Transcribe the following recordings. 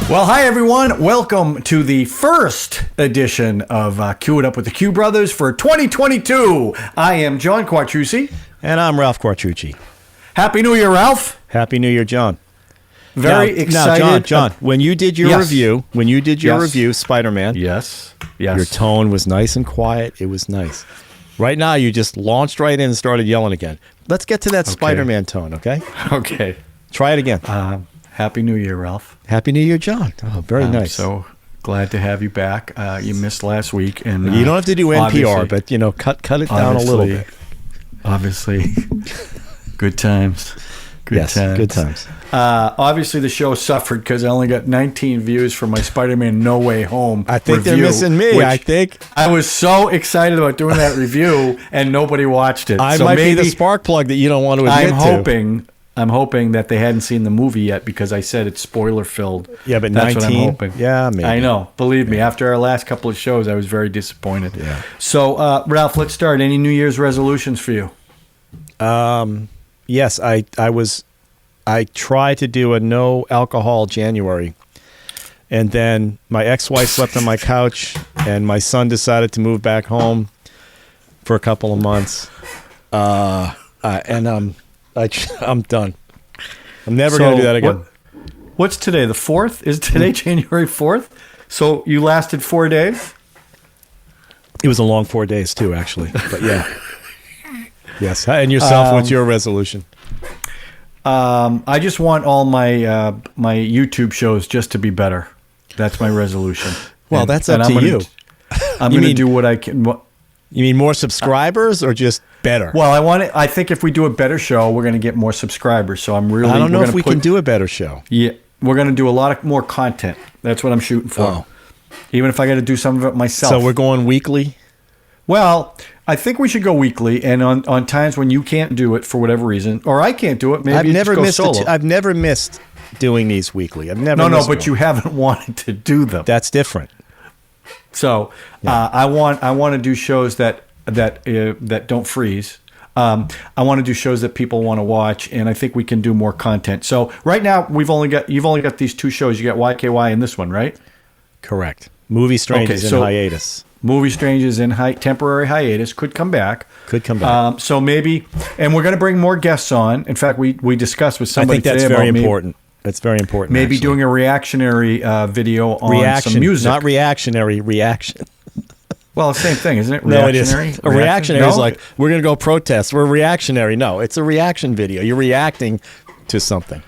Well, hi, everyone. Welcome to the first edition of Cue It Up with the Q Brothers for 2022. I am John Quattrucci. And I'm Ralph Quattrucci. Happy New Year, Ralph. Happy New Year, John. Very excited. Now, John, when you did your review, Spider-Man, yes, your tone was nice and quiet. It was nice. Right now, you just launched right in and started yelling again. Let's get to that Spider-Man tone, okay? Okay. Try it again. Happy New Year, Ralph. Happy New Year, John. Oh, very nice. So glad to have you back. You missed last week, and you don't have to do NPR, but cut it down a little bit. Obviously, good times. Good times. Obviously, the show suffered because I only got 19 views for my Spider-Man No Way Home I think review, they're missing me. I think I was so excited about doing that review, and nobody watched it. I might be the spark plug that you don't want to admit to. I'm hoping that they hadn't seen the movie yet because I said it's spoiler-filled. Yeah, but that's 19? What I'm hoping. Yeah, maybe. I know. Believe me, after our last couple of shows, I was very disappointed. Yeah. So, Ralph, let's start. Any New Year's resolutions for you? Yes, I tried to do a no alcohol January, and then my ex-wife slept on my couch, and my son decided to move back home for a couple of months, and I'm done. I'm never going to do that again. What's today? The 4th? Is today January 4th? So you lasted 4 days? It was a long 4 days too, actually. But yeah. Yes. And yourself, what's your resolution? I just want all my my YouTube shows just to be better. That's my resolution. Well, that's up to you. I'm going to do what I can. You mean more subscribers or just better? Well, I think if we do a better show, we're going to get more subscribers. So I'm really. I don't know if we can do a better show. Yeah, we're going to do a lot more content. That's what I'm shooting for. Oh. Even if I got to do some of it myself. So we're going weekly? Well, I think we should go weekly, and on times when you can't do it for whatever reason, or I can't do it, maybe I've never missed doing these weekly. I've never. No, but you haven't wanted to do them. That's different. So I want to do shows that don't freeze. I want to do shows that people want to watch, and I think we can do more content. So right now you've only got these two shows. You got YKY and this one, right? Correct. Movie Strangers in hiatus. Movie Strangers in temporary hiatus, could come back. So maybe, and we're going to bring more guests on. In fact, we discussed with somebody today about that's very important. That's very important. Maybe doing a reactionary video on some music. Not reactionary, reaction. Well, same thing, isn't it? No, it is. A reactionary is like, we're going to go protest. We're reactionary. No, it's a reaction video. You're reacting to something.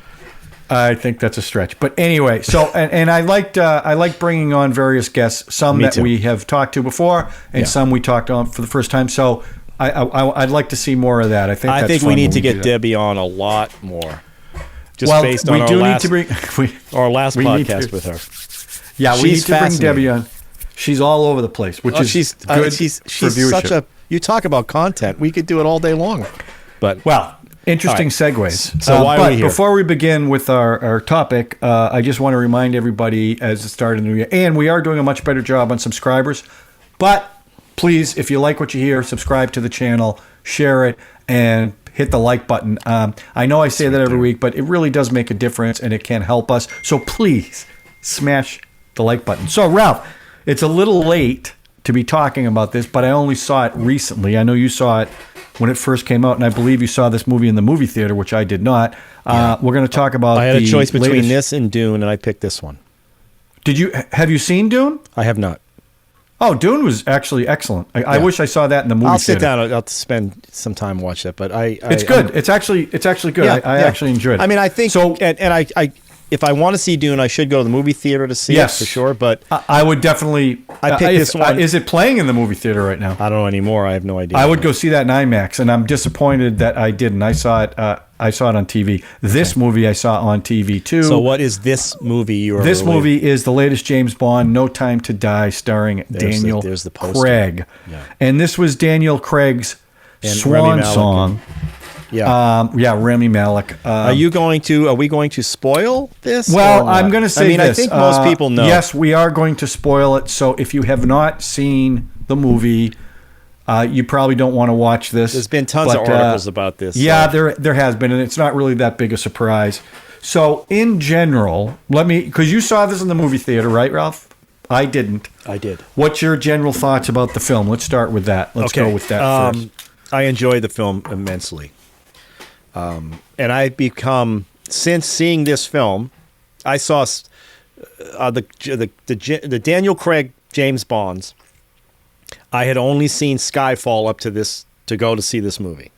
I think that's a stretch, but anyway. So, and I like bringing on various guests. Some that we have talked to before, and some we talked on for the first time. So, I'd like to see more of that. I think we need to get Debbie on a lot more. Just based on our last podcast with her. Yeah, we need to bring Debbie on. She's all over the place, which is good. She's such a. You talk about content. We could do it all day long, but interesting segues. So why are we here? Before we begin with our topic, I just want to remind everybody as the start of the new year, and we are doing a much better job on subscribers. But please, if you like what you hear, subscribe to the channel, share it, and hit the like button. I know I say that every week, but it really does make a difference, and it can help us. So please smash the like button. So Ralph, it's a little late to be talking about this, but I only saw it recently. I know you saw it when it first came out, and I believe you saw this movie in the movie theater, which I did not. We're going to talk about. I had a choice between this and Dune, and I picked this one. Have you seen Dune? I have not. Oh, Dune was actually excellent. I wish I saw that in the movie theater. I'll sit down. I'll spend some time and watch that. But it's good. It's actually good. I actually enjoyed it. I mean, I think so. And I if I want to see Dune, I should go to the movie theater to see it for sure. But I would dedefinitely. I picked this one. Is it playing in the movie theater right now? I don't know anymore. I have no idea. I would go see that in IMAX, and I'm disappointed that I didn't. I saw it. I saw it on TV. This movie I saw on TV too. So what is this movie? This movie is the latest James Bond, No Time to Die, starring Daniel Craig. Yeah. And this was Daniel Craig's swan song. Rami Malek. Are we going to spoil this? Well, I'm going to say this. I think most people know. Yes, we are going to spoil it. So if you have not seen the movie, you probably don't want to watch this. There's been tons of articles about this. Yeah, there has been, and it's not really that big a surprise. So in general, because you saw this in the movie theater, right, Ralph? I didn't. I did. What's your general thoughts about the film? Let's start with that. Let's go with that first. I enjoyed the film immensely. And I've become, since seeing this film, I saw the Daniel Craig James Bonds. I had only seen Skyfall up to this to go to see this movie,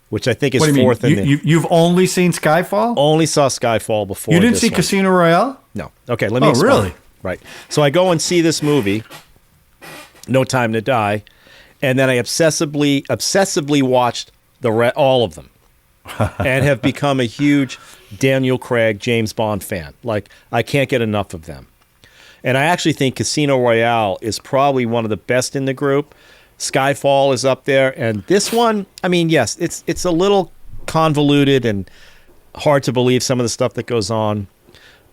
which I think is fourth. You've only seen Skyfall? Only saw Skyfall before. You didn't see Casino Royale? No. Okay, let me explain. Really? Right. So I go and see this movie, No Time to Die, and then I obsessively watched all of them, and have become a huge Daniel Craig James Bond fan. Like, I can't get enough of them. And I actually think Casino Royale is probably one of the best in the group. Skyfall is up there, and this one, I mean, yes, it's a little convoluted and hard to believe some of the stuff that goes on.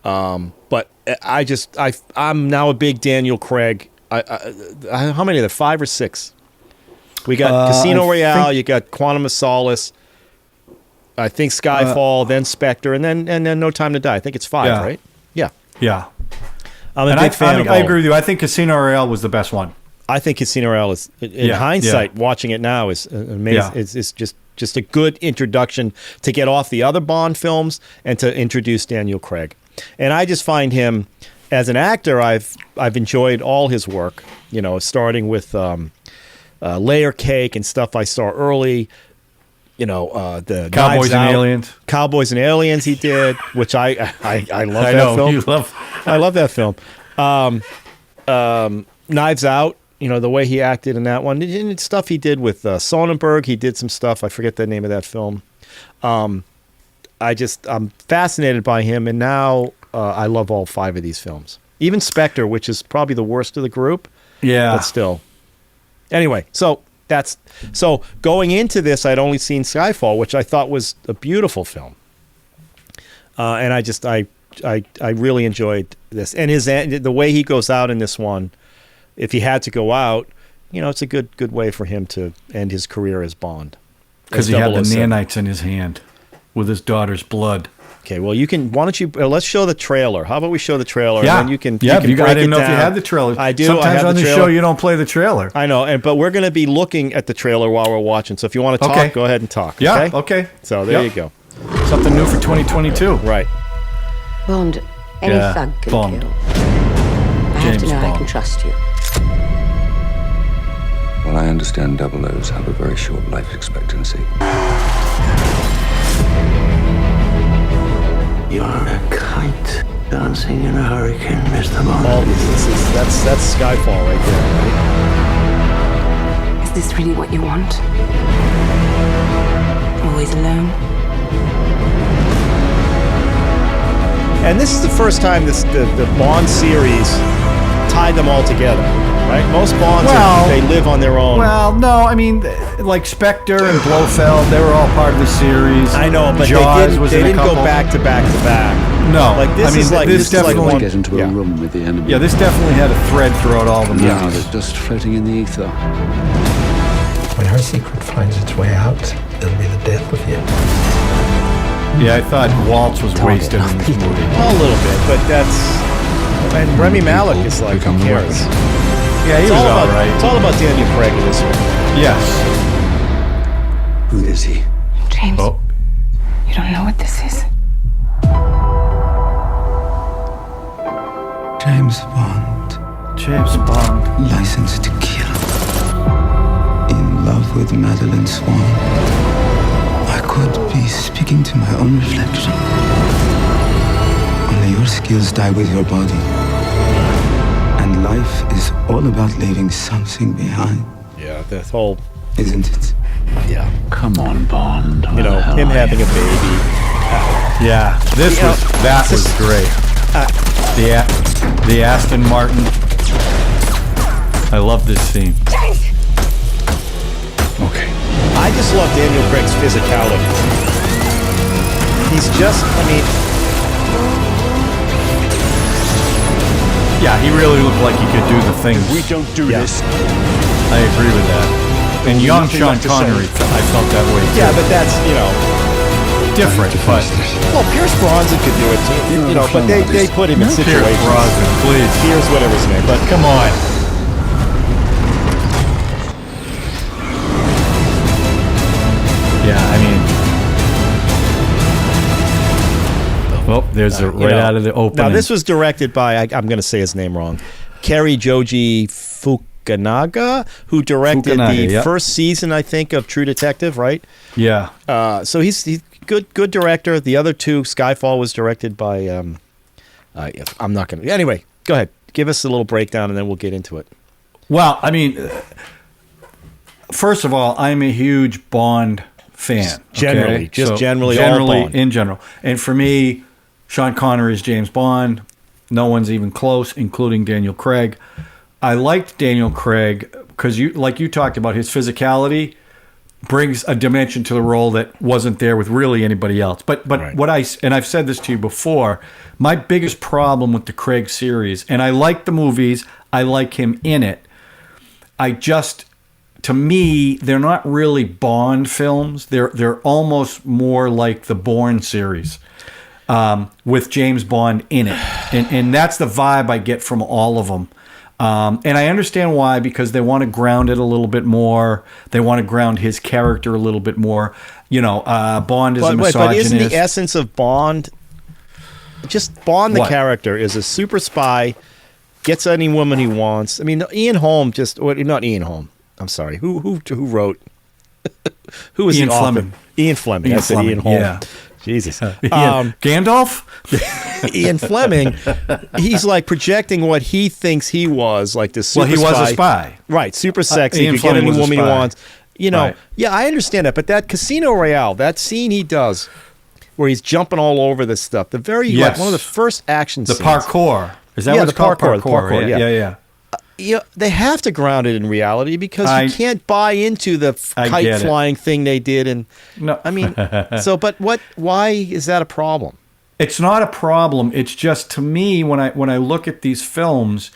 But I'm now a big Daniel Craig. How many are there? 5 or 6? We got Casino Royale. You got Quantum of Solace. I think Skyfall, then Spectre, and then No Time to Die. I think it's 5, right? Yeah. Yeah. I'm a big fan of all. I agree with you. I think Casino Royale was the best one. I think Casino Royale is, in hindsight, watching it now is amazing. Yeah. It's just a good introduction to get off the other Bond films and to introduce Daniel Craig. And I just find him, as an actor, I've enjoyed all his work. You know, starting with Layer Cake and stuff I saw early. You know, the Cowboys and Aliens. Cowboys and Aliens he did, which I love that film. I love that film. Knives Out, you know, the way he acted in that one. And stuff he did with Sonnenberg. He did some stuff. I forget the name of that film. I'm fascinated by him, and now I love all 5 of these films. Even Spectre, which is probably the worst of the group. Yeah. But still. Anyway, so going into this, I'd only seen Skyfall, which I thought was a beautiful film. And I really enjoyed this. And the way he goes out in this one, if he had to go out, you know, it's a good way for him to end his career as Bond. Because he had the nanites in his hand with his daughter's blood. Okay, well, why don't you, let's show the trailer. How about we show the trailer? Yeah. And then you can I didn't know if you had the trailer. I do. Sometimes on the show you don't play the trailer. I know, but we're going to be looking at the trailer while we're watching. So if you want to talk, go ahead and talk. Yeah, okay. So there you go. Something new for 2022. Right. Bond, any thug can Bond. kill. I have to know I can trust you. Well, I understand double O's have a very short life expectancy. You're a kite dancing in a hurricane, Mr. Bond. That's Skyfall right there, right? Is this really what you want? Always alone? And this is the first time the Bond series tied them all together, right? Most Bonds, they live on their own. Well, no, I mean, like Spectre and Blofeld, they were all part of the series. I know, but Jaws they didn't go back to back to back. No, like this is like this definitely to get into a room with the enemy. Yeah, this definitely had a thread throughout all the movies. Now it's just floating in the ether. When her secret finds its way out, it'll be the death of you. Yeah, I thought Waltz was wasted in this movie. A little bit, but and Remy Malek is like, who cares? Yeah, he was all right. It's all about Daniel Craig in this one. Yes. Who is he? James, you don't know what this is? James Bond. James Bond. Licensed to kill. In love with Madeleine Swan. I could be speaking to my own reflection. Only your skills die with your body. And life is all about leaving something behind. Yeah, the whole... Isn't it? Yeah. Come on, Bond. You know, him having a baby. Yeah, that was great. The Aston Martin. I love this scene. Okay. I just love Daniel Craig's physicality. He's just, yeah, he really looked like he could do the things. We don't do this. I agree with that. And young Sean Connery, I felt that way too. Yeah, but that's, different, but Well, Pierce Brosnan could do it too, you know. But they put him in Pierce situations. Brosnan, please. Pierce, whatever his name. But Come on. Yeah, I mean, well, there's a right out of the opening. Now, this was directed by, I'm going to say his name wrong, Kerry Joji Fukunaga, who directed the first season, I think, of True Detective, right? Yeah. So he's good director. The other two, Skyfall was directed by, I'm not going to, anyway, go ahead. Give us a little breakdown and then we'll get into it. Well, I mean, first of all, I'm a huge Bond fan. Generally, okay? just generally all Bond. In general. And for me, Sean Connery is James Bond. No one's even close, including Daniel Craig. I liked Daniel Craig because, like you talked about, his physicality brings a dimension to the role that wasn't there with really anybody else. But right. And I've said this to you before, my biggest problem with the Craig series, and I like the movies, I like him in it, to me, they're not really Bond films. They're almost more like the Bourne series. With James Bond in it. And that's the vibe I get from all of them. And I understand why, because they want to ground it a little bit more. They want to ground his character a little bit more. You know, Bond is a misogynist. But isn't the essence of Bond, just Bond the character is a super spy, gets any woman he wants. I mean, Ian Holm not Ian Holm. I'm sorry. Who wrote? Who was Ian the author? Fleming. Ian Fleming. I said Ian Holm. Yeah. Jesus. Gandalf? Ian Fleming, he's like projecting what he thinks he was, like this super spy. Well, he was a spy. Right, super sexy, Ian could get Fleming any woman he spy. wants. You know, Right. yeah, I understand that, but that Casino Royale, that scene he does where he's jumping all over this stuff, like one of the first action scenes. The parkour. Is that what it's called? The parkour, yeah. They have to ground it in reality because you can't buy into the kite flying thing they did. And no. I mean, but why is that a problem? It's not a problem. It's just, to me, when I look at these films,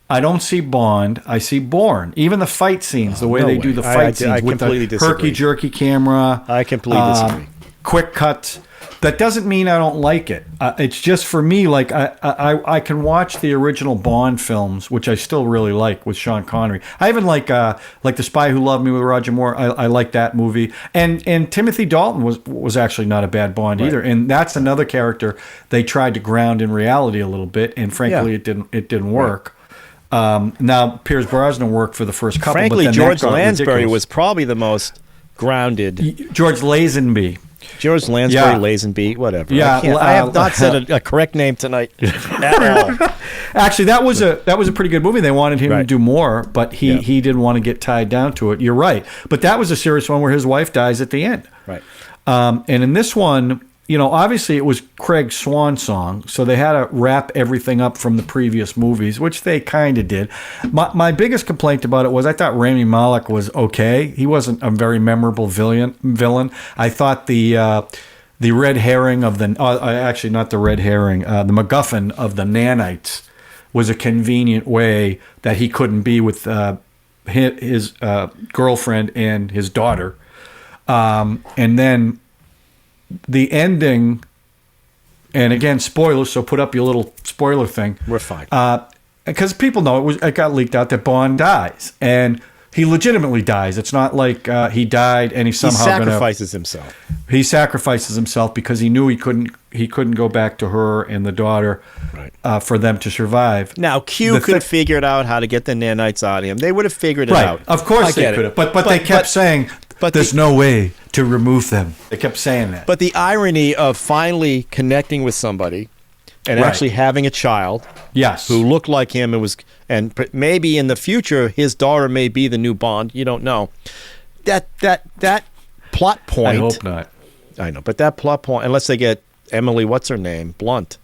I don't see Bond. I see Bourne. Even the fight scenes, the way they do the fight scenes with the herky-jerky camera. I completely disagree. Quick cuts. That doesn't mean I don't like it. It's just, for me, like I can watch the original Bond films, which I still really like, with Sean Connery. I even like The Spy Who Loved Me with Roger Moore. I like that movie. And Timothy Dalton was actually not a bad Bond either. And that's another character they tried to ground in reality a little bit, and frankly, it didn't work. Now Pierce Brosnan worked for the first couple. Frankly, but then George that got Lansbury ridiculous. was probably the most grounded. George Lazenby. George Lansbury, Lazenby, whatever. Yeah, I have not said a correct name tonight at all. Actually, that was a pretty good movie. They wanted him to do more, but he didn't want to get tied down to it. You're right, but that was a serious one where his wife dies at the end. Right. And in this one, you know, obviously it was Craig's swan song, so they had to wrap everything up from the previous movies, which they kind of did. My biggest complaint about it was I thought Rami Malek was okay. He wasn't a very memorable villain. I thought the red herring of actually not the red herring, the MacGuffin of the nanites was a convenient way that he couldn't be with his girlfriend and his daughter. And then the ending, and again, spoilers, so put up your little spoiler thing. We're fine. Because people know it got leaked out that Bond dies. And he legitimately dies. It's not like he died and he's somehow sacrifices himself. He sacrifices himself because he knew he couldn't go back to her and the daughter for them to survive. Now, Q could have figured out how to get the nanites out of him. They would have figured it out. Of course they could have. But they kept saying, there's no way to remove them. They kept saying that. But the irony of finally connecting with somebody and actually having a child, who looked like him, and maybe in the future his daughter may be the new Bond. You don't know. That plot point. I hope not. I know, but that plot point, unless they get Emily, what's her name, Blunt.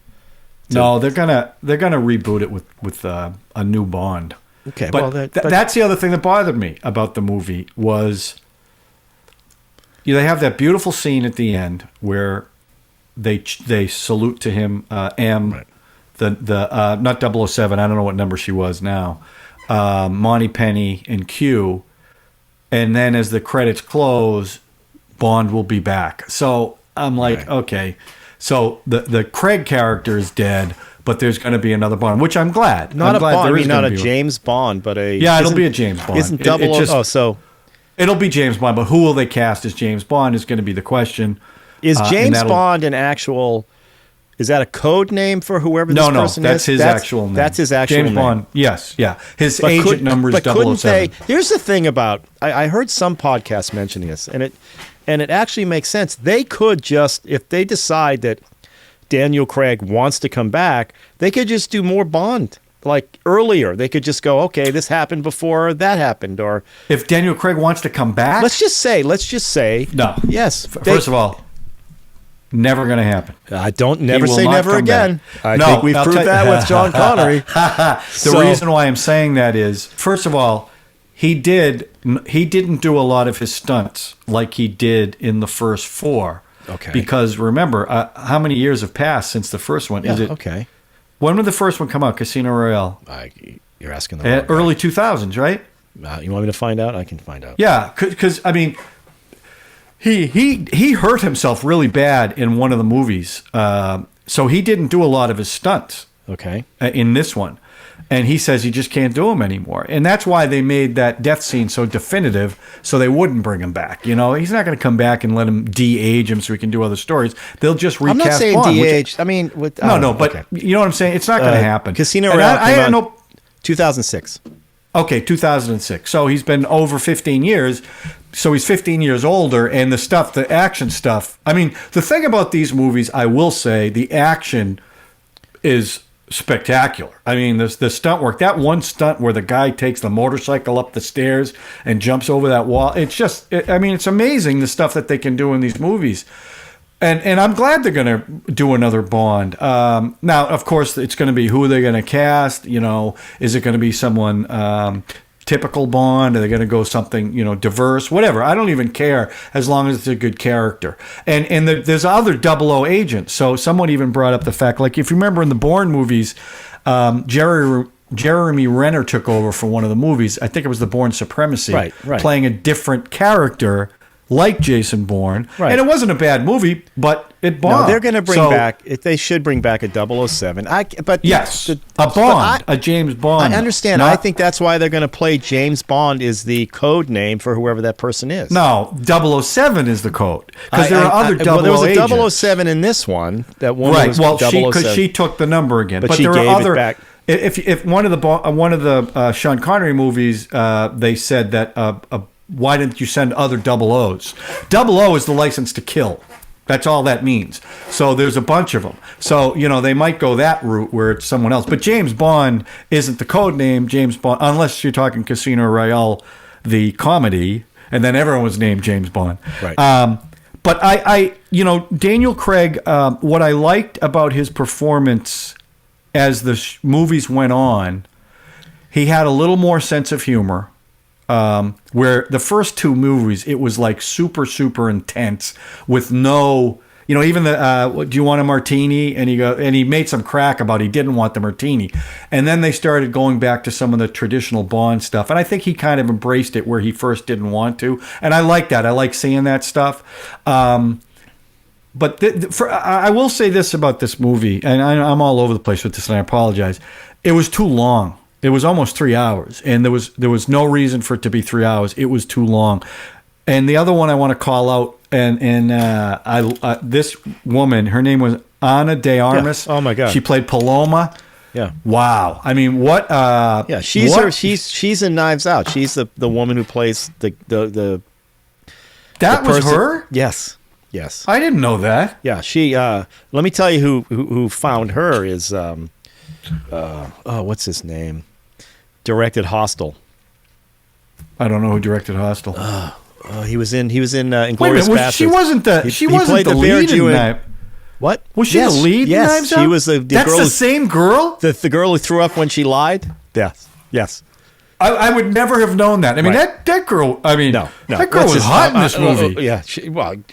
No, they're gonna reboot it with a new Bond. Okay, but, well, that's the other thing that bothered me about the movie was. They have that beautiful scene at the end where they salute to him, M, the not 007, I don't know what number she was now, Monty Penny and Q, and then as the credits close, Bond will be back. So I'm like, okay. So the Craig character is dead, but there's going to be another Bond, which I'm glad. Not I'm a glad Bond. I there mean, is not gonna a be James Bond, but a Yeah, it'll be a James Bond. Isn't double? So it'll be James Bond, but who will they cast as James Bond is going to be the question. Is James Bond an actual? Is that a code name for whoever this person is? That's his actual name. That's his actual James name. Bond. Yes, yeah. His agent number is but couldn't 007. Here's the thing about I heard some podcasts mentioning this, and it actually makes sense. They could just, if they decide that Daniel Craig wants to come back, they could just do more Bond. Like earlier, they could just go, okay, this happened before that happened, or If Daniel Craig wants to come back, let's just say, no. yes. First of all, never going to happen. I don't never He will say not never come again. back. I think we've proved that with John Connery. The reason why I'm saying that is, first of all, he didn't do a lot of his stunts like he did in the first four. Okay. Because remember, how many years have passed since the first one? Yeah, okay. When did the first one come out? Casino Royale. You're asking the wrong Early 2000s, right? You want me to find out? I can find out. Yeah, because I mean, he hurt himself really bad in one of the movies, so he didn't do a lot of his stunts. Okay. In this one, and he says he just can't do them anymore, and that's why they made that death scene so definitive, so they wouldn't bring him back. You know, he's not going to come back and let him de-age him so he can do other stories. They'll just recast. I'm not saying Bond, de-age. I mean, but okay. You know what I'm saying? It's not going to happen. Casino And Royale I came out know. 2006. Okay, 2006. So he's been over 15 years. So he's 15 years older, and the action stuff. I mean, the thing about these movies, I will say, the action is spectacular. I mean, the stunt work, that one stunt where the guy takes the motorcycle up the stairs and jumps over that wall. It's just, it's amazing the stuff that they can do in these movies. And I'm glad they're going to do another Bond. Now, of course, it's going to be who they're going to cast. You know, is it going to be someone typical Bond? Are they going to go something, diverse? Whatever. I don't even care as long as it's a good character. And there's other 00 agents. So someone even brought up the fact, like, if you remember in the Bourne movies, Jeremy Renner took over for one of the movies. I think it was the Bourne Supremacy, right. Playing a different character like Jason Bourne. Right. And it wasn't a bad movie, but it bombed. No, they're going to bring back. They should bring back a 007. Yes, a Bond, a James Bond. I understand. I think that's why they're going to play James Bond is the code name for whoever that person is. No, 007 is the code, because there are other 00 well, there was a agents. 007 in this one. That one Right. was Well, 007. because she took the number again, but she there gave are other. It back. If one of the Sean Connery movies, they said that why didn't you send other 00s? 00 is the license to kill. That's all that means. So there's a bunch of them. So, they might go that route where it's someone else. But James Bond isn't the code name, James Bond, unless you're talking Casino Royale, the comedy, and then everyone was named James Bond. Right. But Daniel Craig, what I liked about his performance as the movies went on, he had a little more sense of humor. Where the first two movies, it was like super, super intense with no, even the, do you want a martini? And he made some crack about he didn't want the martini. And then they started going back to some of the traditional Bond stuff. And I think he kind of embraced it where he first didn't want to. And I like that. I like seeing that stuff. But I will say this about this movie, and I'm all over the place with this, and I apologize. It was too long. It was almost 3 hours, and there was no reason for it to be 3 hours. It was too long. And the other one I want to call out, and this woman, her name was Ana de Armas. Yeah. Oh my God, she played Paloma. Yeah. Wow. I mean, what? Yeah, she's in Knives Out. She's the woman who plays the. That was her? Yes. I didn't know that. Yeah, she. Let me tell you who found her is. What's his name? Directed Hostel. I don't know who directed Hostel. He was in Inglourious Basterds. She wasn't the lead in that. What? Was she the lead in Knives Out? She was the That's girl. The same girl? The girl who threw up when she lied? Yes. I would never have known that. I mean, right. that girl, no. That girl was hot in this movie. Yeah. She wasn't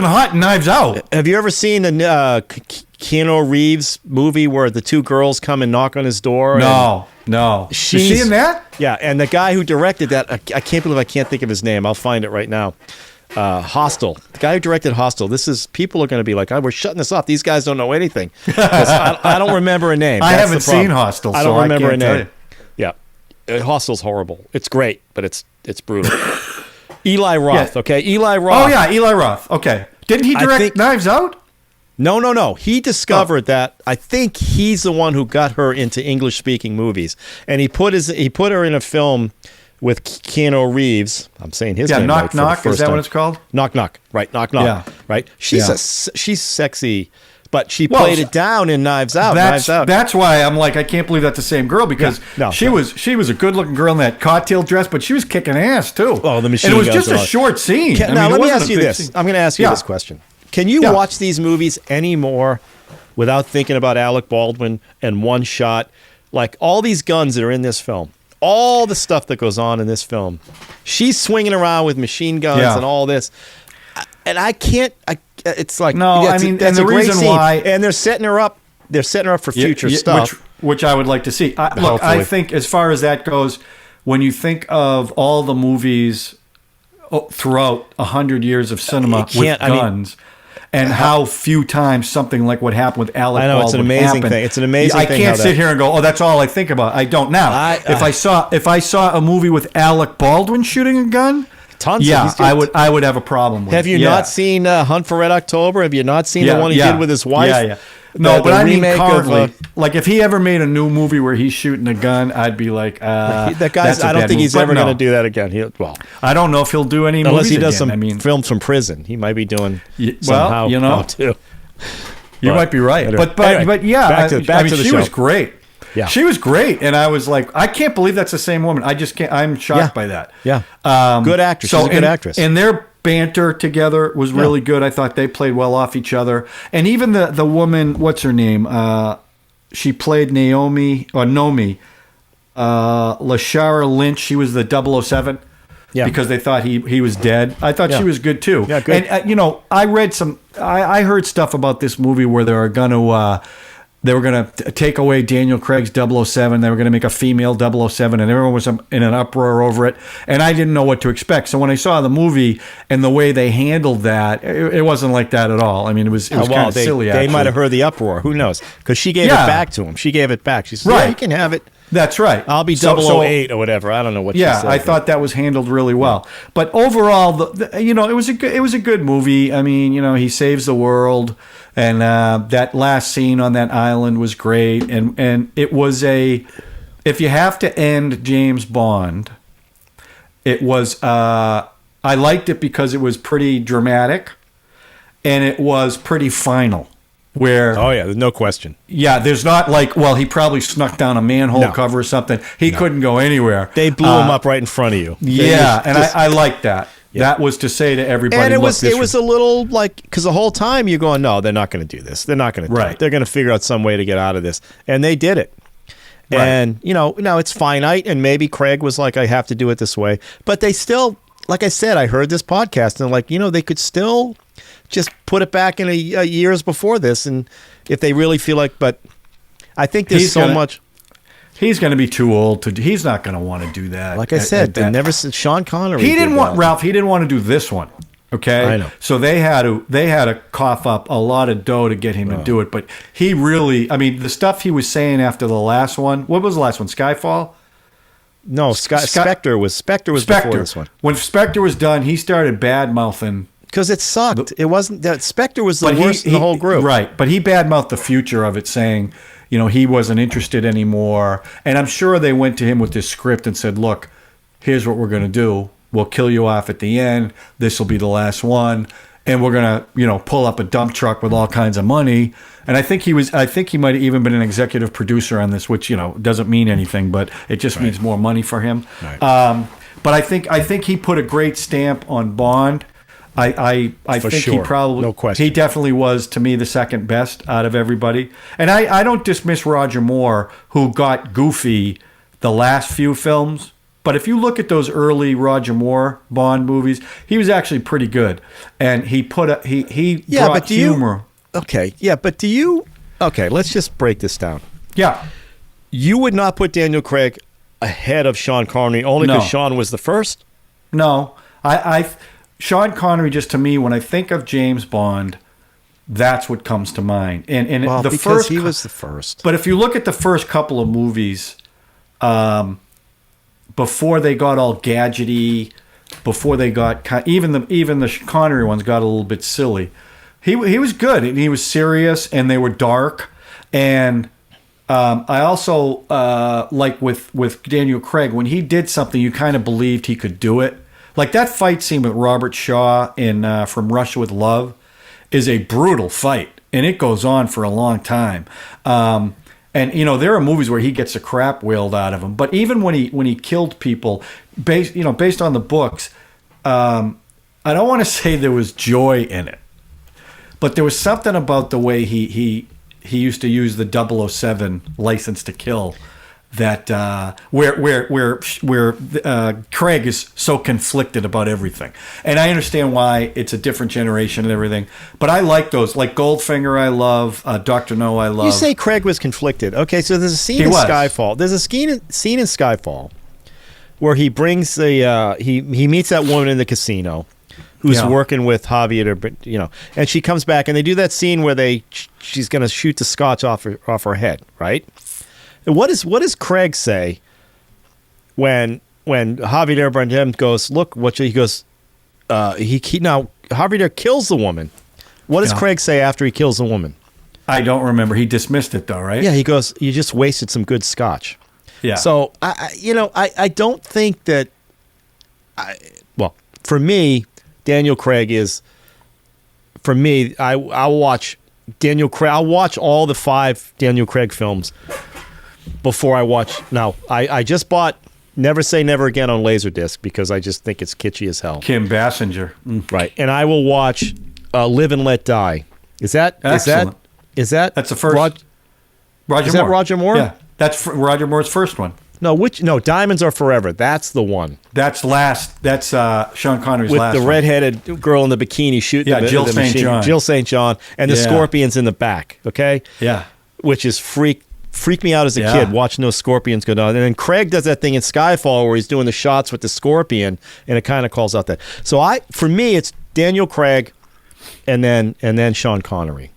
hot in Knives Out. Have you ever seen the Keanu Reeves movie where the two girls come and knock on his door? No. Is she in that? Yeah, and the guy who directed that, I can't believe I can't think of his name. I'll find it right now. Hostel. The guy who directed Hostel. People are going to be like, "Oh, we're shutting this off. These guys don't know anything." 'Cause I don't remember a name. I That's haven't the problem. seen Hostel, I so don't remember can't a tell name. you. Yeah, Hostel's horrible. It's great, but it's brutal. Eli Roth. Okay, Eli Roth. Oh yeah, Eli Roth. Okay, didn't he I direct think- Knives Out? No. He discovered that. I think he's the one who got her into English-speaking movies, and he put her in a film with Keanu Reeves. I'm saying his name right Knock for the Knock. first Is that time. what it's called? Knock Knock. Right, Knock Knock. Yeah. Right. She's sexy, but she played it down in Knives Out. That's why I'm like, I can't believe that's the same girl, because she was a good looking girl in that cocktail dress, but she was kicking ass too. Oh, the machine and it was guns just and a all. short scene. Now, it let me wasn't ask a you big this. scene. I'm going to ask you this question. Can you watch these movies anymore without thinking about Alec Baldwin and One Shot? Like all these guns that are in this film, all the stuff that goes on in this film. She's swinging around with machine guns and all this. And I can't. It's like that's and a the great reason scene. why, and they're setting her up. They're setting her up for future stuff, which I would like to see. Look, I Hopefully. think as far as that goes, when you think of all the movies throughout 100 years of cinema with guns, and how few times something like what happened with Alec Baldwin it's an amazing happened. thing. It's an amazing I thing. can't sit here and go, oh, that's all I think about. I don't now. If I saw a movie with Alec Baldwin shooting a gun, tons. I would have a problem with. Have you not seen Hunt for Red October? Have you not seen the one he did with his wife? Yeah. No, but I mean remake currently, of, like if he ever made a new movie where he's shooting a gun, I'd be like, that guy's. that's a I don't bad think he's move. ever But going to do that again. I don't know if he'll do any unless movies he does again. some films from prison. He might be doing well, somehow. you know, too. You might be right, Anyway. but yeah, back to the she show. was great. Yeah. She was great, and I was like, I can't believe that's the same woman. I just can't. I'm shocked by that. Yeah, good actress. She's a good actress. And their banter together was really good. I thought they played well off each other, and even the woman, what's her name? She played Nomi, Lashara Lynch. She was the 007. Yeah. Because they thought he was dead. I thought she was good too. Yeah, good. And I read I heard stuff about this movie where they were gonna take away Daniel Craig's 007. They were gonna make a female 007, and everyone was in an uproar over it. And I didn't know what to expect. So when I saw the movie and the way they handled that, it wasn't like that at all. I mean, it was kind of silly. They might have heard the uproar. Who knows? Because she gave it back to him. She gave it back. She said, "Yeah, you can have it." That's right. I'll be 008 or whatever. I don't know what. Yeah, she said, I thought that was handled really well. But overall, it was a good movie. I mean, he saves the world, and that last scene on that island was great. And it was if you have to end James Bond, it was. I liked it because it was pretty dramatic, and it was pretty final. Where there's no question. Yeah, there's not like, well, he probably snuck down a manhole cover or something. He couldn't go anywhere. They blew him up right in front of you. Yeah, I like that. Yeah. That was to say to everybody, and it was a little like, because the whole time you're going, no, they're not going to do this. They're not going to do it. They're going to figure out some way to get out of this, and they did it. Right. And now it's finite, and maybe Craig was like, I have to do it this way, but they still, like I said, I heard this podcast, and like they could still just put it back in a years before this, and if they really feel like, but I think there's much. He's going to be too old to. He's not going to want to do that. Like I said, they never said Sean Connery. He didn't want Ralph. He didn't want to do this one. Okay, I know. So they had to cough up a lot of dough to get him to do it. But he really, I mean, the stuff he was saying after the last one. What was the last one? Skyfall. No, Spectre was before this one. When Spectre was done, he started bad mouthing. Because it sucked. It wasn't that Spectre was the worst in the whole group. Right. But he badmouthed the future of it, saying, he wasn't interested anymore. And I'm sure they went to him with this script and said, look, here's what we're going to do. We'll kill you off at the end. This will be the last one. And we're going to, pull up a dump truck with all kinds of money. And I think he might have even been an executive producer on this, which, doesn't mean anything, but it just means more money for him. Right. But I think he put a great stamp on Bond. I think he probably, no question. He definitely was, to me, the second best out of everybody. And I don't dismiss Roger Moore, who got goofy the last few films. But if you look at those early Roger Moore Bond movies, he was actually pretty good. And he brought humor. Okay, let's just break this down. Yeah. You would not put Daniel Craig ahead of Sean Connery only because Sean was the first? No. Sean Connery, just to me, when I think of James Bond, that's what comes to mind. And Well, the because first, he was the first. but if you look at the first couple of movies, before they got all gadgety, before they got even the Connery ones got a little bit silly. He was good, and he was serious, and they were dark. And I also like with Daniel Craig, when he did something, you kind of believed he could do it. Like that fight scene with Robert Shaw in From Russia with Love is a brutal fight, and it goes on for a long time. And there are movies where he gets the crap whaled out of him. But even when he killed people, based on the books, I don't want to say there was joy in it, but there was something about the way he used to use the 007 license to kill that where Craig is so conflicted about everything. And I understand why it's a different generation and everything, but I like those, like Goldfinger I love, Dr. No I love. You say Craig was conflicted. Okay, so there's a scene in Skyfall. There's a scene in Skyfall where he brings he meets that woman in the casino who's working with Javier, and she comes back and they do that scene where she's going to shoot the scotch off her head, right? And what does Craig say when Javier Bardem goes, look what he goes, now Javier kills the woman. What does Craig say after he kills the woman? I don't remember. He dismissed it though, right? Yeah, he goes, you just wasted some good scotch. Yeah. So I don't think that for me, Daniel Craig is, for me, I'll watch Daniel Craig. I'll watch all the 5 Daniel Craig films before I watch. Now, I just bought Never Say Never Again on Laserdisc because I just think it's kitschy as hell. Kim Basinger. Right. And I will watch Live and Let Die. That's the first? Roger Moore. Is that Roger Moore? Yeah. That's Roger Moore's first one. No, Diamonds Are Forever. That's the one. That's Sean Connery's last one. With the redheaded girl in the bikini shooting Jill St. John. Jill St. John. And the scorpions in the back, okay? Yeah. Which is freaked me out as a kid, watching those scorpions go down. And then Craig does that thing in Skyfall where he's doing the shots with the scorpion, and it kind of calls out that. So for me, it's Daniel Craig and then Sean Connery.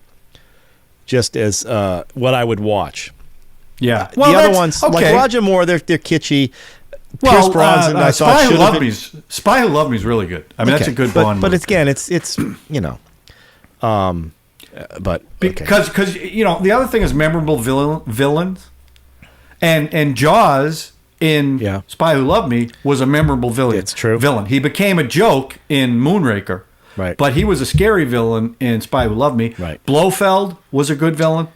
Just as what I would watch. Yeah. The other ones, like Roger Moore, they're kitschy. Pierce Brosnan, I thought Spy Who Loved Me is really good. I mean, that's a good Bond movie. But again, it's because the other thing is memorable villains, and Jaws in Spy Who Loved Me was a memorable villain. It's true. Villain. He became a joke in Moonraker, right? But he was a scary villain in Spy Who Loved Me. Right. Blofeld was a good villain.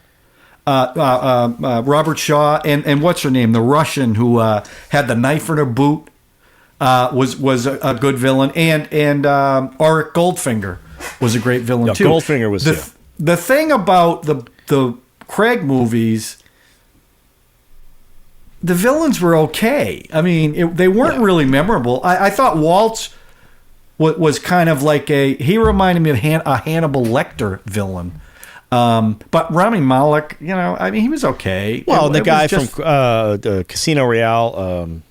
Robert Shaw and what's her name, the Russian who had the knife in her boot, was a good villain, and Auric Goldfinger was a great villain too. Goldfinger was the thing about the Craig movies. The villains were okay. I mean, they weren't really memorable. I thought Waltz was kind of like he reminded me of a Hannibal Lecter villain. But Rami Malek, he was okay. Well, the guy from the Casino Royale.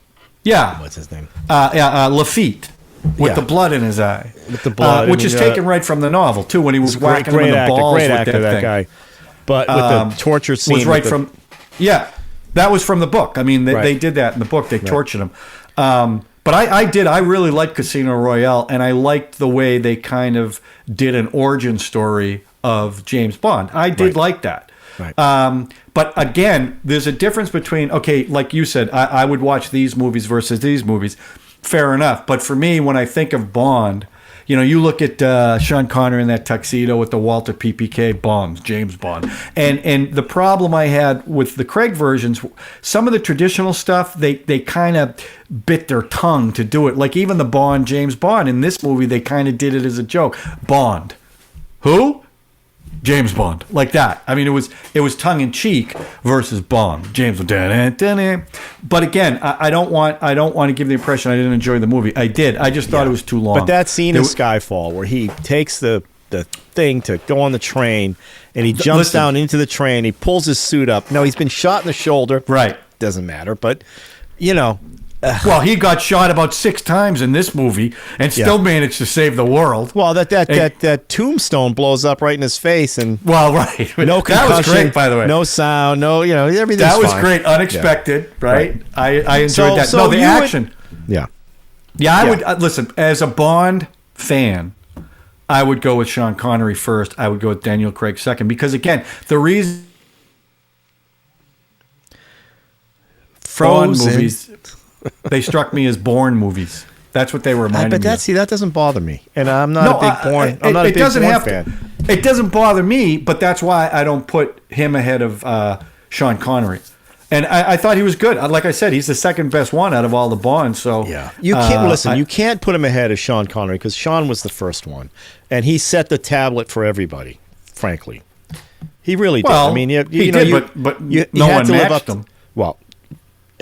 What's his name? Lafitte, with the blood in his eye. With the blood. Which is taken right from the novel, too, when he was whacking him in the balls great with actor, that thing. guy. But with the torture scene. Was right from... Yeah, that was from the book. I mean, they did that in the book. They tortured him. But I really liked Casino Royale, and I liked the way they kind of did an origin story of James Bond. I did like that. Right. But again, there's a difference between, like you said, I would watch these movies versus these movies. Fair enough. But for me, when I think of Bond, you look at Sean Connery in that tuxedo with the Walter PPK Bonds, James Bond. And the problem I had with the Craig versions, some of the traditional stuff, they kind of bit their tongue to do it. Like even the Bond, James Bond, in this movie, they kind of did it as a joke. Bond. Who? James Bond, like that. I mean, it was tongue in cheek versus Bond, James Bond. But again, I don't want to give the impression I didn't enjoy the movie. I did. I just thought it was too long. But that scene in Skyfall where he takes the thing to go on the train and he jumps down into the train, he pulls his suit up. No, he's been shot in the shoulder. Right. Doesn't matter, but Well, he got shot about 6 times in this movie and still managed to save the world. Well, that tombstone blows up right in his face, and well, right. no concussion, that was great, by the way. no sound, no, everything's That was fine. great, unexpected, right? I enjoyed that. So No, the action. Yeah. Yeah, I would listen as a Bond fan. I would go with Sean Connery first. I would go with Daniel Craig second because again, the reason Bond Frozen movies they struck me as Bourne movies. That's what they were reminding me. But that doesn't bother me, and I'm not a big Bourne. I'm not a big Bourne fan. It doesn't bother me, but that's why I don't put him ahead of Sean Connery. And I thought he was good. Like I said, he's the second best one out of all the Bonds. So yeah, you can't listen. You can't put him ahead of Sean Connery because Sean was the first one, and he set the tablet for everybody. Frankly, he really did. Well, I mean, he did, but no one matched him. Well,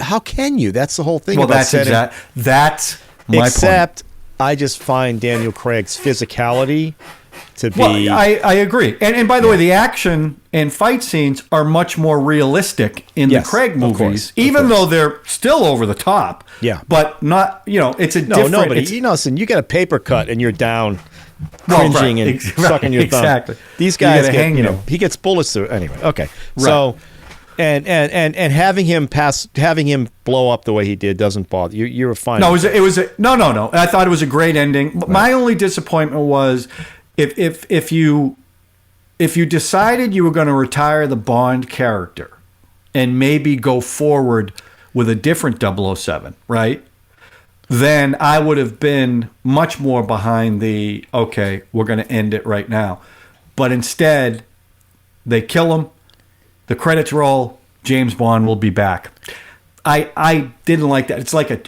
how can you? That's the whole thing. Well, about that's setting, that's my except point. I just find Daniel Craig's physicality to be. Well, I agree. And by the way, the action and fight scenes are much more realistic in the Craig movies, even though they're still over the top. Yeah. But not, it's a different... No, but listen, you get a paper cut and you're down cringing and sucking your thumb. Exactly. These guys get, he gets bullets through. Anyway, okay. Right. So... And having him blow up the way he did doesn't bother you. You were fine. No, no. I thought it was a great ending. Right. My only disappointment was if you decided you were going to retire the Bond character and maybe go forward with a different 007, right? Then I would have been much more behind okay, we're going to end it right now. But instead, they kill him. The credits roll. James Bond will be back. I didn't like that.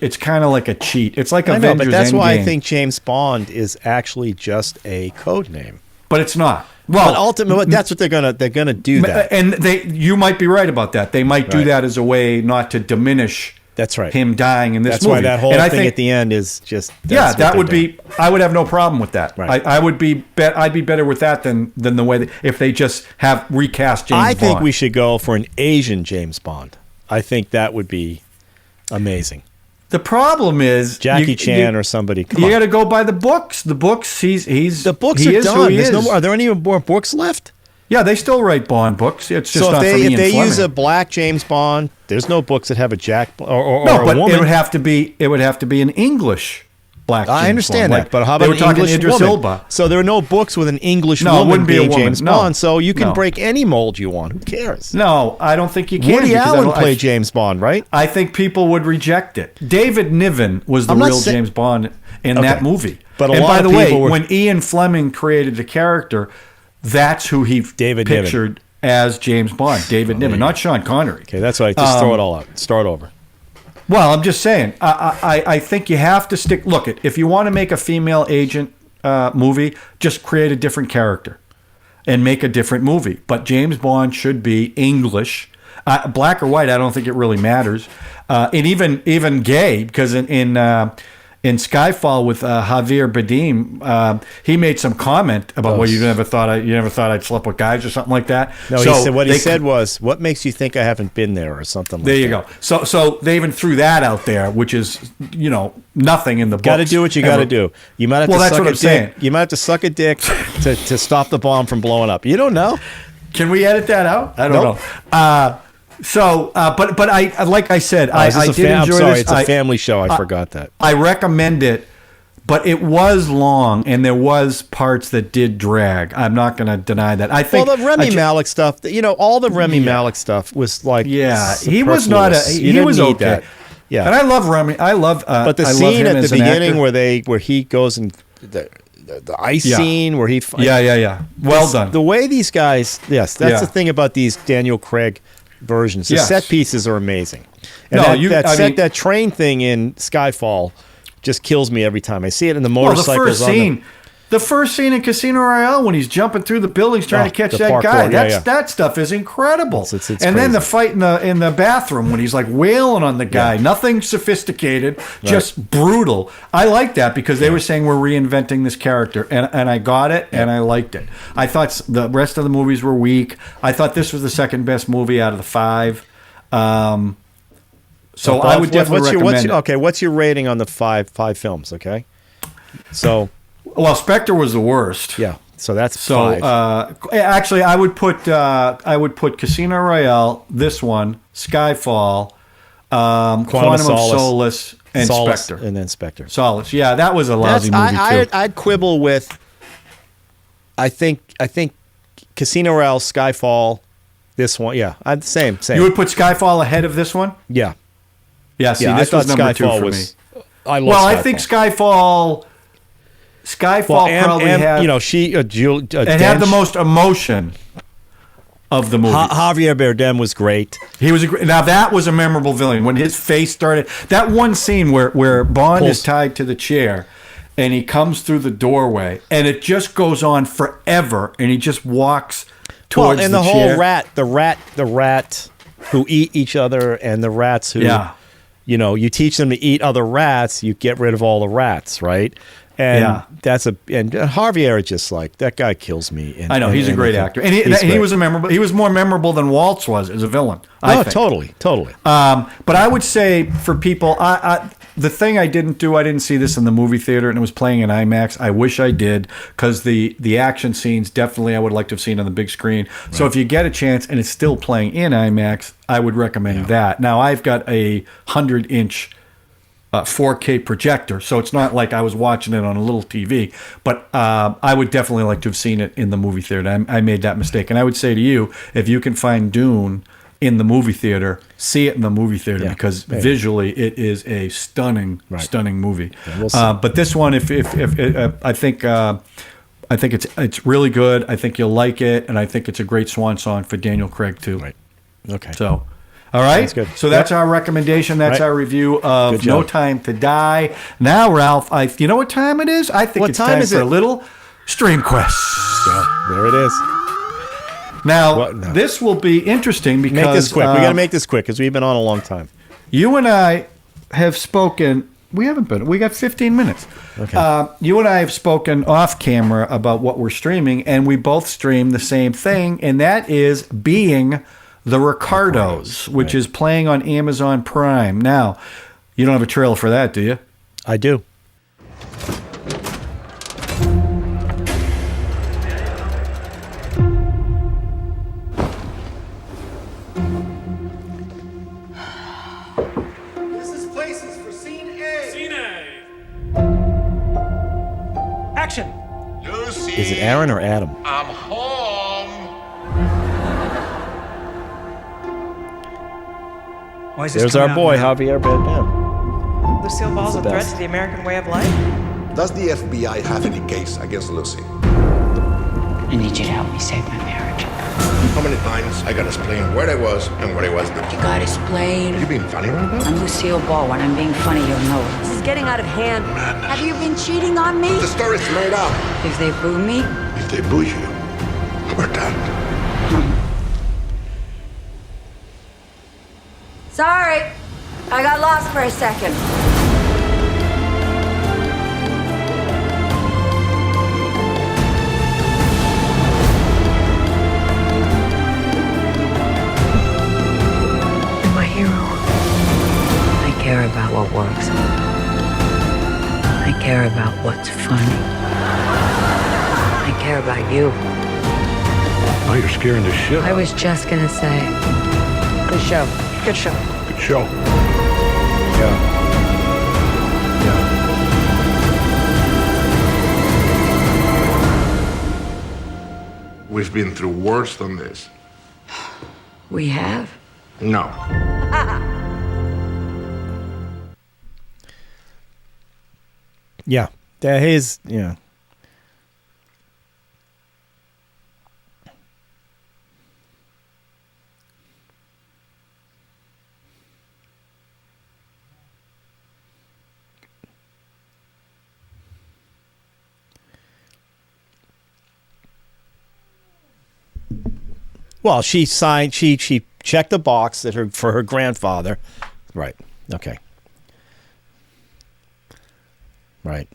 It's kind of like a cheat. It's like Avengers Endgame. But that's why I think James Bond is actually just a code name. But it's not. Well, but ultimately, that's what they're gonna do. That, and you might be right about that. They might do that as a way not to diminish. That's right. Him dying in this that's movie. That's why that whole thing at the end is just. That would be. I would have no problem with that. Right. I'd be better with that than the way if they just have recast James Bond. I think we should go for an Asian James Bond. I think that would be amazing. The problem is Jackie Chan or somebody. You got to go by the books. The books. He's the books are done. There's no more. Are there any more books left? Yeah, they still write Bond books. It's just so not if they Fleming. use a black James Bond, there's no books that have a Jack or no, but a woman. it would have to be an English black. James I understand Bond. that, but how about an English Idris woman? Ilba. So there are no books with an English woman woman being a James woman. Bond. So you can break any mold you want. Who cares? No, I don't think you can. Woody Allen played James Bond, right? I think people would reject it. David Niven was the real James Bond in that movie. But by the way, when Ian Fleming created the character, that's who he pictured as James Bond. David Niven, not Sean Connery. Okay, that's why. Just throw it all out. Start over. Well, I'm just saying. I think you have to stick. Look, if you want to make a female agent movie, just create a different character and make a different movie. But James Bond should be English, black or white. I don't think it really matters. And even gay, because in Skyfall with Javier Bardem, he made some comment about you never thought I'd slept with guys or something like that. No, he said was, "What makes you think I haven't been there?" or something. There you go. So they even threw that out there, which is nothing in the book. Got to do what you got to do. You might have to that's suck what a I'm saying. dick. You might have to suck a dick to stop the bomb from blowing up. You don't know. Can we edit that out? I don't know. But I like I said, I did enjoy I'm sorry, this. it's a family show. I forgot that. I recommend it, but it was long, and there was parts that did drag. I'm not going to deny that. I think. Well, the Remy Malek stuff, all the Remy Malek stuff was like. Yeah, he was not a. He was okay. That. Yeah, and I love Remy. I love. But the scene at the beginning where he goes and the ice scene where he. Yeah. Well done. The way these guys. Yes, that's the thing about these Daniel Craig versions. The set pieces are amazing. And that train thing in Skyfall just kills me every time I see it in the motorcycles. The first scene in Casino Royale when he's jumping through the buildings trying to catch that guy. That stuff is incredible. It's and crazy. Then the fight in the bathroom when he's like wailing on the guy. Yeah. Nothing sophisticated, just brutal. I like that because they were saying we're reinventing this character, and I got it, and I liked it. I thought the rest of the movies were weak. I thought this was the second best movie out of the 5. So Both? I would definitely recommend it. Okay, what's your rating on the five films? Okay, so Well, Spectre was the worst. yeah, so that's So five. actually, I would put Casino Royale, this one, Skyfall, Quantum of Solace, and Spectre. And then Spectre. Solace. Yeah, that was a lousy movie too. I'd quibble with. I think Casino Royale, Skyfall, this one. Yeah, I'd same. You would put Skyfall ahead of this one? Yeah. Yeah. See, Yeah, this was number 2 for me. I love Well, Skyfall. I think Skyfall probably had. it had the most emotion of the movie. Javier Bardem was great. He was now that was a memorable villain when his face started. That one scene where Bond is tied to the chair, and he comes through the doorway, and it just goes on forever, and he just walks towards and the whole chair. the rat who eat each other, and the rats who, Yeah. you teach them to eat other rats, you get rid of all the rats, right? And and Javier is just like, that guy kills me. I know, he's a great actor, and he was He was more memorable than Waltz was as a villain. I think. Totally. But I would say for people, the thing I didn't see this in the movie theater, and it was playing in IMAX. I wish I did, because the action scenes definitely I would like to have seen on the big screen. Right. So if you get a chance and it's still playing in IMAX, I would recommend that. Now I've got a 100-inch 4K projector, so it's not like I was watching it on a little TV. But I would definitely like to have seen it in the movie theater. I made that mistake, and I would say to you, if you can find Dune in the movie theater, see it in the movie theater, because visually it is a stunning movie. Yeah, we'll see. But this one, if I think it's really good. I think you'll like it, and I think it's a great swan song for Daniel Craig too. Right. Okay. So. All right. That's good. So that's our recommendation. That's our review of No Time to Die. Now, Ralph, you know what time it is? I think it's time for a little Stream Quest. Yeah, there it is. Now, this will be interesting because... Make this quick. We got to make this quick because we've been on a long time. You and I have spoken... We haven't been. We got 15 minutes. Okay. You and I have spoken off camera about what we're streaming, and we both stream the same thing, and that is Being the Ricardos, which is playing on Amazon Prime. Now, you don't have a trailer for that, do you? I do. This is places for Scene A. Scene A. Action. Lucy. Is it Aaron or Adam? I'm home. Why is this There's coming our out boy, now? Javier Bardem. Lucille Ball's a the threat best. to the American way of life? Does the FBI have any case against Lucy? I need you to help me save my marriage. How many times I gotta explain where I was and what I was doing? You gotta explain. You being funny right now? I'm Lucille Ball. When I'm being funny, you'll know it. This is getting out of hand. Have you been cheating on me? The story's made up. If they boo me, If they boo you, we're done. Sorry. I got lost for a second. you're my hero. I care about what works. I care about what's funny. I care about you. Oh, you're scaring the shit. I was just gonna say, good show. Good show. Good show. Yeah. We've been through worse than this. We have? No. Yeah. That is, yeah. Well, she signed. She checked the box that for her grandfather. Right. Okay. Right.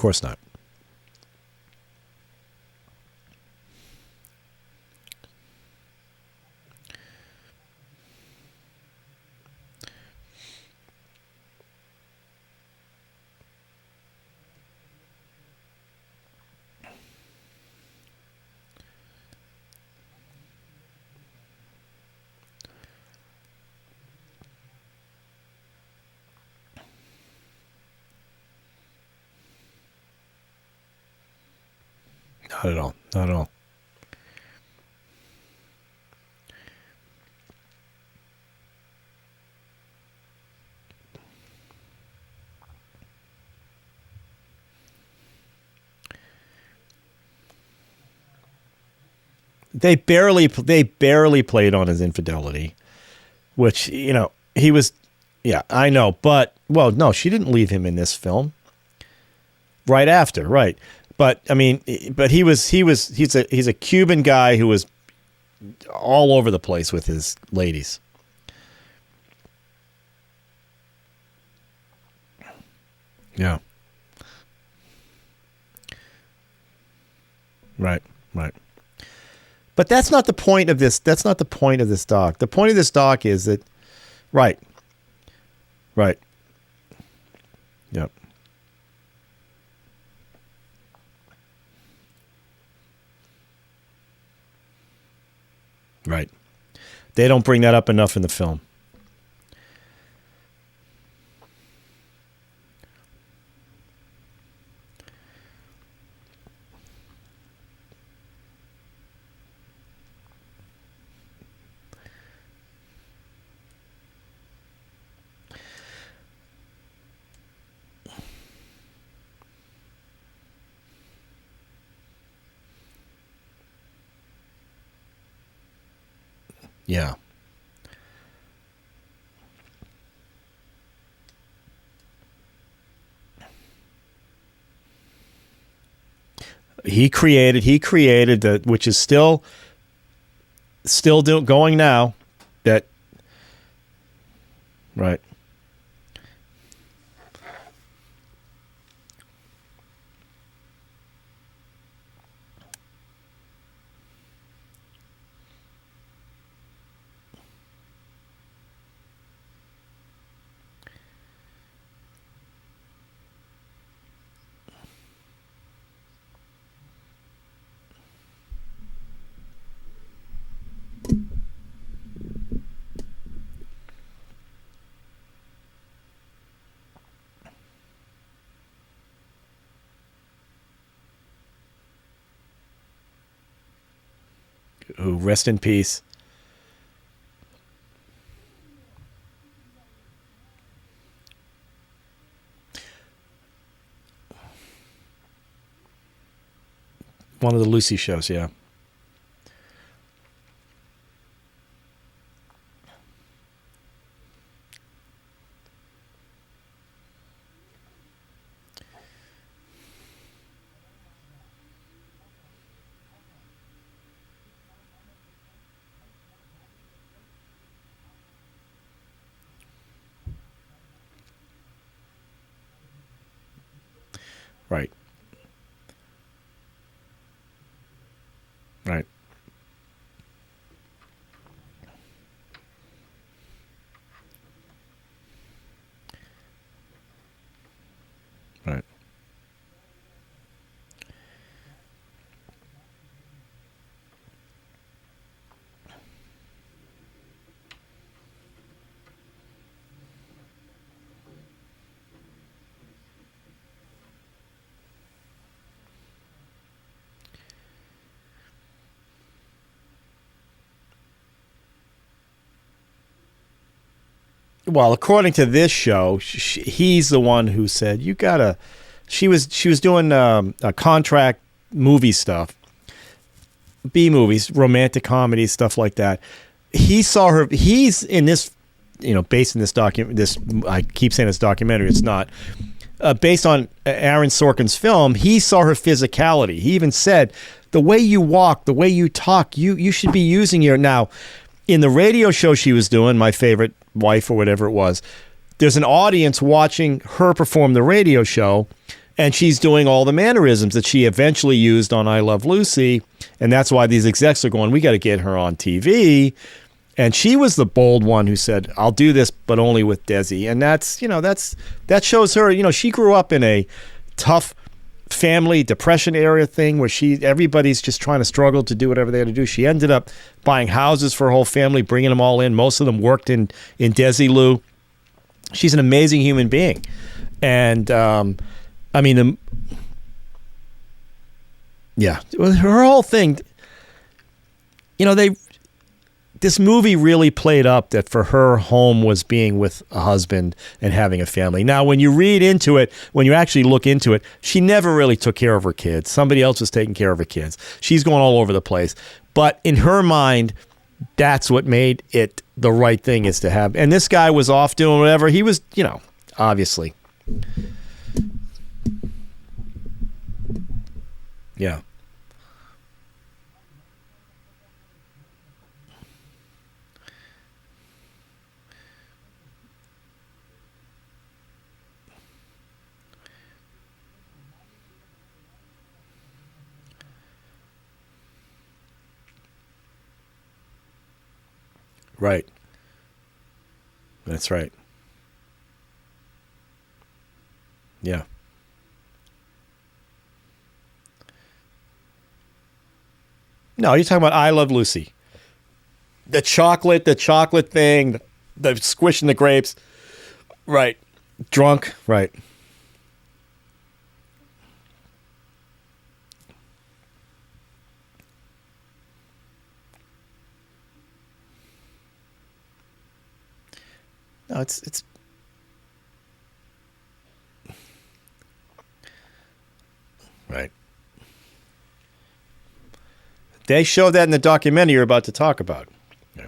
course not. Not at all. Not at all. They barely played on his infidelity, which, you know, he was, yeah, I know, but, well, no, she didn't leave him in this film. Right after, right. But I mean, but he's a Cuban guy who was all over the place with his ladies. Yeah. Right, right. But that's not the point of this. That's not the point of this doc. The point of this doc is that, right. Right. Yep. Right. They don't bring that up enough in the film. Yeah. He created the, which is still going now, that, right. Who, rest in peace. One of the Lucy shows, yeah. Right. Right. Right. Well, according to this show, he's the one who said, you gotta, she was doing a contract movie stuff, B movies, romantic comedies, stuff like that. He saw her, he's in this, you know, based in this document, this, I keep saying this documentary, it's not, based on Aaron Sorkin's film, he saw her physicality. He even said, the way you walk, the way you talk, you should be using your, now, in the radio show she was doing, My Favorite Wife or whatever it was, there's an audience watching her perform the radio show, And she's doing all the mannerisms that she eventually used on I Love Lucy. And that's why these execs are going, we got to get her on TV. And she was the bold one who said, I'll do this, but only with Desi. And that's, that shows her, she grew up in a tough family depression area thing where everybody's just trying to struggle to do whatever they had to do. She ended up buying houses for her whole family, bringing them all in. Most of them worked in Desi-Lou. She's an amazing human being. And, her whole thing, this movie really played up that for her, home was being with a husband and having a family. Now, when you read into it, when you actually look into it, she never really took care of her kids. Somebody else was taking care of her kids. She's going all over the place. But in her mind, that's what made it the right thing is to have. And this guy was off doing whatever. He was, obviously. Yeah. Right. That's right. Yeah. No, you're talking about I Love Lucy. The chocolate thing, the squishing the grapes. Right. Drunk. Right. No, it's right. They show that in the documentary you're about to talk about. Yeah.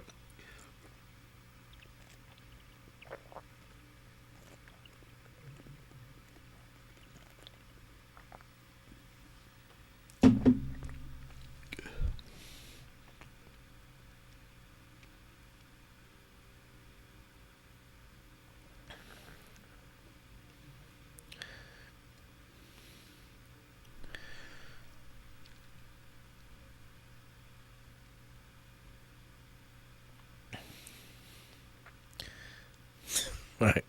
Right.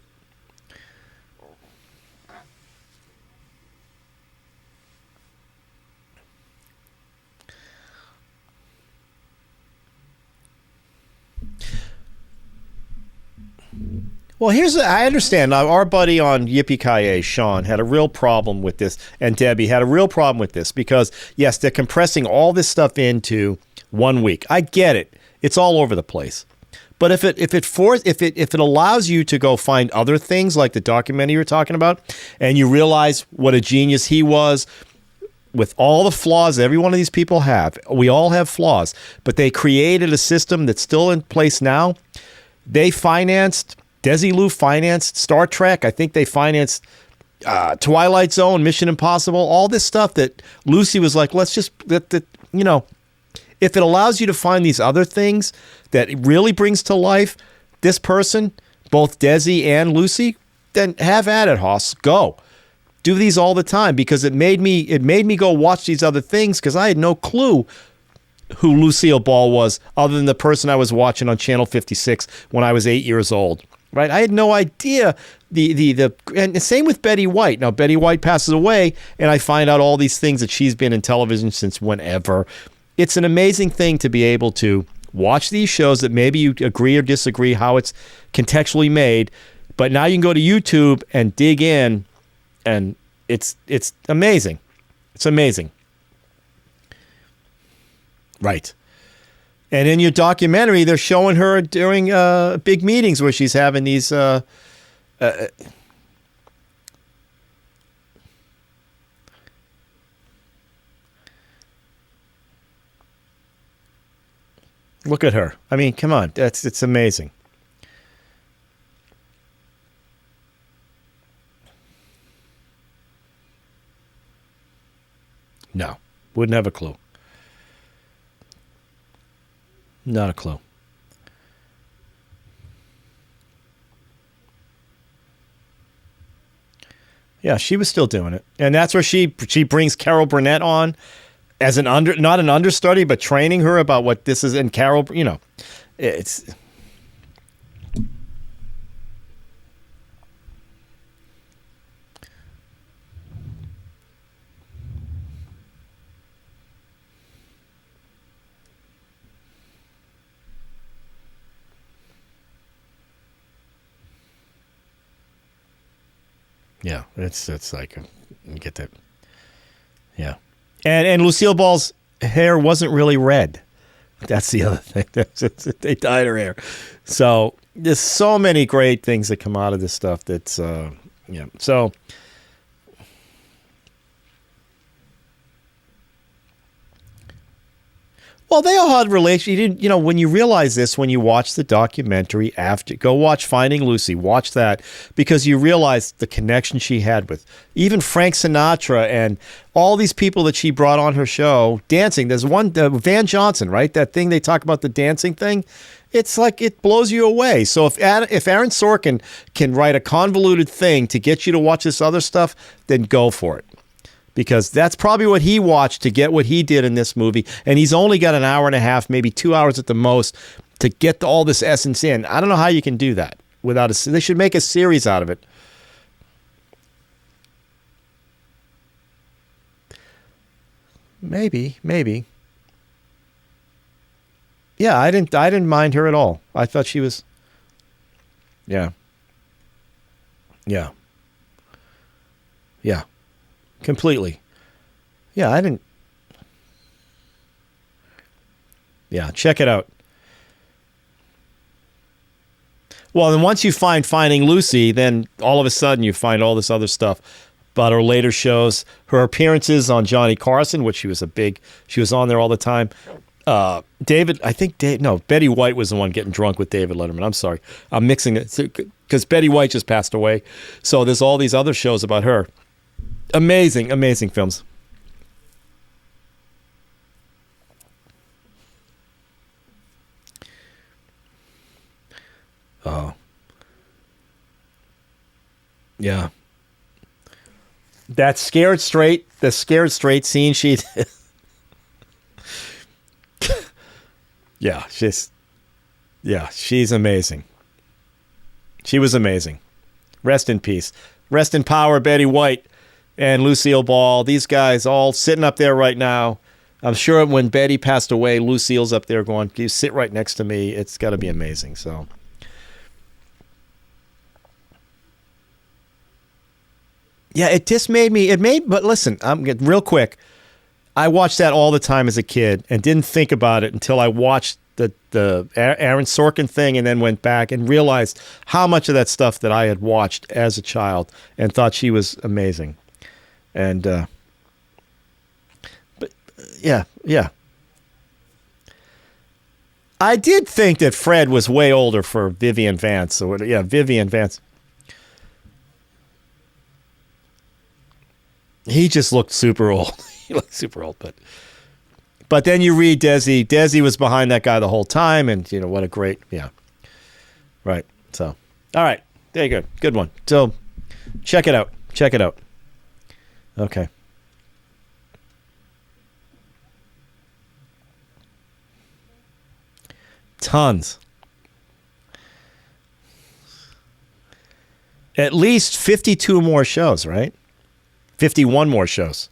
Well, I understand. Now, our buddy on Yippee-Ki-Yay, Sean, had a real problem with this, and Debbie had a real problem with this because, yes, they're compressing all this stuff into 1 week. I get it. It's all over the place. But if it allows you to go find other things like the documentary you're talking about, and you realize what a genius he was with all the flaws every one of these people have, we all have flaws, but they created a system that's still in place now. They financed, Desi-Lou financed Star Trek. I think they financed Twilight Zone, Mission Impossible, all this stuff that Lucy was like, let's just, if it allows you to find these other things that it really brings to life this person, both Desi and Lucy, then have at it, Hoss. Go. Do these all the time because it made me go watch these other things because I had no clue who Lucille Ball was other than the person I was watching on Channel 56 when I was 8 years old. Right? I had no idea and same with Betty White. Now Betty White passes away and I find out all these things that she's been in television since whenever. It's an amazing thing to be able to watch these shows that maybe you agree or disagree how it's contextually made, but now you can go to YouTube and dig in, and it's amazing. It's amazing. Right. And in your documentary, they're showing her during big meetings where she's having these look at her. I mean, come on. It's amazing. No. Wouldn't have a clue. Not a clue. Yeah, she was still doing it. And that's where she brings Carol Burnett on as not an understudy, but training her about what this is. And Carol, you know, it's... Yeah, it's like you get that. Yeah, and Lucille Ball's hair wasn't really red. That's the other thing. They dyed her hair. So there's so many great things that come out of this stuff. That's yeah. So. Well, they all had relations. You know, when you realize this, when you watch the documentary after, go watch Finding Lucy, watch that, because you realize the connection she had with even Frank Sinatra and all these people that she brought on her show dancing. There's one, Van Johnson, right? That thing they talk about, the dancing thing. It's like it blows you away. So if Aaron Sorkin can write a convoluted thing to get you to watch this other stuff, then go for it. Because that's probably what he watched to get what he did in this movie. And he's only got an hour and a half, maybe 2 hours at the most, to get all this essence in. I don't know how you can do that without they should make a series out of it. Maybe. Yeah, I didn't mind her at all. I thought she was... Yeah. Completely. Yeah, I didn't... Yeah, check it out. Well, then once you find Finding Lucy, then all of a sudden you find all this other stuff about her later shows, her appearances on Johnny Carson, which she was on there all the time. Betty White was the one getting drunk with David Letterman. I'm sorry. I'm mixing it because Betty White just passed away. So there's all these other shows about her. Amazing films. Oh. Yeah. The Scared Straight scene she did. She's amazing. She was amazing. Rest in peace. Rest in power, Betty White and Lucille Ball. These guys all sitting up there right now. I'm sure when Betty passed away, Lucille's up there going, "You sit right next to me." It's got to be amazing. So, yeah, it just made me. But listen, I'm real quick. I watched that all the time as a kid and didn't think about it until I watched the Aaron Sorkin thing and then went back and realized how much of that stuff that I had watched as a child and thought she was amazing. And, but yeah. I did think that Fred was way older for Vivian Vance. So yeah, Vivian Vance. He just looked super old. He looked super old, but then you read Desi. Desi was behind that guy the whole time, and you know what a great, yeah, right. So, all right, there you go, good one. So, check it out. Okay. Tons. At least 52 more shows, right? 51 more shows.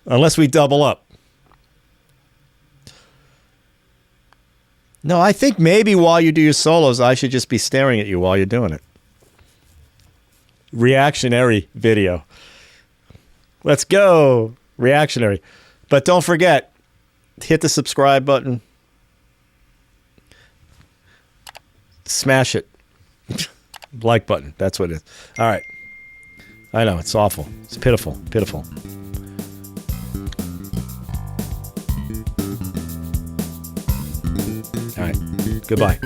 Unless we double up. No, I think maybe while you do your solos, I should just be staring at you while you're doing it. Reactionary video. Let's go. Reactionary. But don't forget, hit the subscribe button. Smash it. Like button. That's what it is. All right. I know, it's awful. It's pitiful. All right. Goodbye.